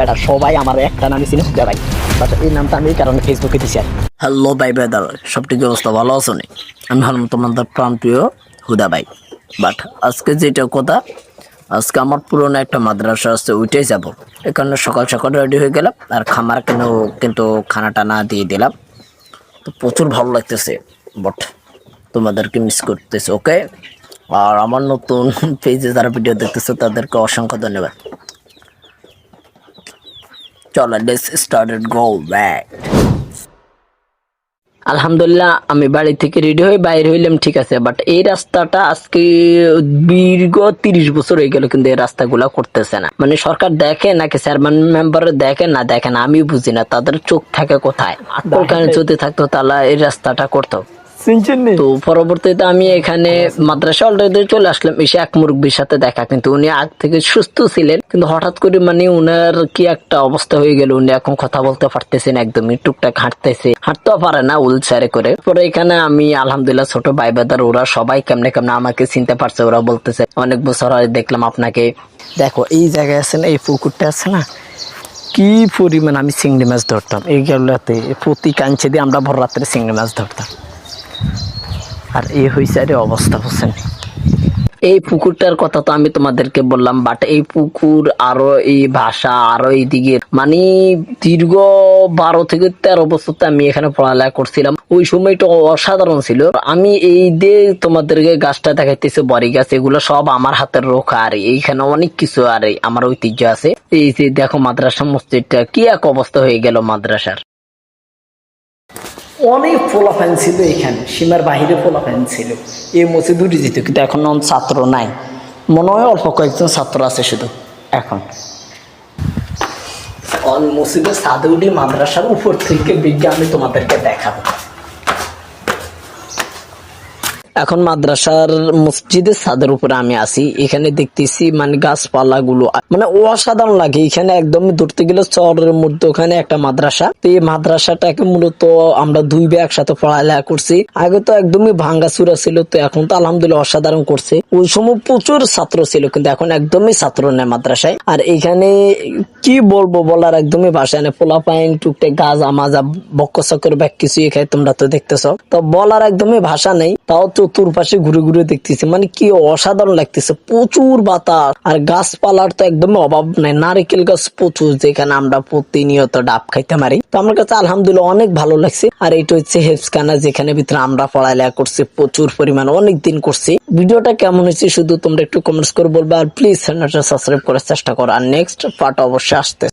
এটা সবাই আমার একটা নামই চিনি হুদা ভাই, বাট এই নামটা আমি এই কারণে ফেসবুকে দিছি আর। হ্যালো ভাই ব্রাদার, সবটির অবস্থা ভালো আছো নি? আমি হলাম তোমাদের প্রাণপ্রিয় হুদা ভাই। বাট আজকে যেটা কথা, আজকে আমার পুরনো একটা মাদ্রাসা আছে, ওইটাই যাব। এখানে সকাল সকাল রেডি হয়ে গেলাম, আর খামার কিন্তু খানাটা না দিয়ে দিলাম। তো প্রচুর ভালো লাগতেছে, বাট তোমাদেরকে মিস করতেছে। ওকে, আর আমার নতুন পেজে যারা ভিডিও দেখতেছে তাদেরকে অসংখ্য ধন্যবাদ। চলো, লেটস স্টার্টেড গো ব্যাক। আলহামদুলিল্লাহ আমি বাড়ি থেকে রেডি হয়ে বাইরে হইলাম, ঠিক আছে, বাট এই রাস্তাটা আজকে দীর্ঘ 30 বছর হয়ে গেল, কিন্তু এই রাস্তাগুলা করতেছে না। মানে সরকার দেখে নাকি চেয়ারম্যান মেম্বার দেখে না, দেখে না আমি বুঝি না, তাদের চোখ থাকে কোথায়। আকল কানে যদি থাকতো তাহলে এই রাস্তাটা করতো। তো পরবর্তীতে আমি এখানে মাদ্রাসা অলরেডি চলে আসলাম, এসে এক মুরব্বীর সাথে দেখা, কিন্তু উনি আগ থেকে সুস্থ ছিলেন, কিন্তু হঠাৎ করে মানে উনার কি একটা অবস্থা হয়ে গেল, উনি এখন কথা বলতে পারতেছেন, একদমই টুকটাক হাঁটতেও পারে না, উইলচেয়ারে করে। পরে এখানে আমি আলহামদুলিল্লাহ ছোট ভাই বাদার ওরা সবাই কেমনে কেমনে আমাকে চিনতে পারছে, ওরা বলতেছে অনেক বছর হয় দেখলাম আপনাকে। দেখো এই জায়গায় আছে না, এই পুকুরটা আছে না, কি পরিমাণ আমি চিংড়ি মাছ ধরতাম এইগুলাতে, প্রতি কাঞ্চে দিয়ে আমরা ভর রাত্রে চিংড়ি মাছ ধরতাম। আর এই হয়েছে আরে অবস্থা, বুঝছেন? এই পুকুরটার কথা তো আমি তোমাদেরকে বললাম, বাট এই পুকুর আরো এই ভাষা আরো এইদিকে মানে দীর্ঘ 12 থেকে 13 বছর তো আমি এখানে পড়ালেখা করছিলাম। ওই সময়টা অসাধারণ ছিল। আমি এই দিয়ে তোমাদেরকে গাছটা দেখাইতেছি, বড়ি গাছ, এগুলো সব আমার হাতের রোখা। আর এইখানে অনেক কিছু আর আমার ঐতিহ্য আছে। এই যে দেখো মাদ্রাসা মসজিদটা কি এক অবস্থা হয়ে গেল মাদ্রাসার। অনেক পোলাপান ছিল এখানে, সীমার বাহিরে পোলাপান ছিল, এই মসজিদ উঠে যেত, কিন্তু এখন ছাত্র নাই, মনে হয় অল্প কয়েকজন ছাত্র আছে শুধু এখন। মসজিদের ছাদে উঠে মাদ্রাসার উপর থেকে বিজ্ঞান আমি তোমাদেরকে দেখাবো। এখন মাদ্রাসার মসজিদের ছাদের উপরে আমি আছি, এখানে দেখতেছি মানে গাছপালা গুলো মানে অসাধারণ লাগে। এখানে একদমই ধরতে গেলে চরের মধ্যে ওখানে একটা মাদ্রাসা। তো এই মাদ্রাসাটাকে মূলত আমরা 2 ভাই একসাথে পড়ালেখা করছি। আগে তো একদমই ভাঙ্গাচুরা ছিল, তো এখন তো আলহামদুলিল্লাহ অসাধারণ করছে। ওই সময় প্রচুর ছাত্র ছিল, কিন্তু এখন একদমই ছাত্র নেই মাদ্রাসায়। আর এখানে কি বলবো, বলার একদমই ভাষা নেই। পোলাপাইন টুকটে গাজা মাজা বক্কচক্কর ব্যাগ কিছু এখানে তোমরা তো দেখতেছো, তো বলার একদমই ভাষা নেই। তাও চতুর্পাশে ঘুরে ঘুরে দেখতেছি, মানে কি অসাধারণ লাগতেছে। প্রচুর বাতাস আর গাছপালার তো একদমই অভাব নাই, নারিকেল গাছ প্রচুর, যেখানে আমরা প্রতিনিয়ত ডাব খাইতে পারি। তো আমার কাছে আলহামদুলিল্লাহ অনেক ভালো লাগছে। আর এটা হচ্ছে হেফসখানা, যেখানে ভিতরে আমরা পড়ালেখা করছি প্রচুর পরিমাণ, অনেক দিন করছি। ভিডিওটা কেমন হয়েছে শুধু তোমরা একটু কমেন্টস করে বলবে, আর প্লিজ চ্যানেলটা সাবস্ক্রাইব করার চেষ্টা করো। আর নেক্সট পার্ট অবশ্যই আসতে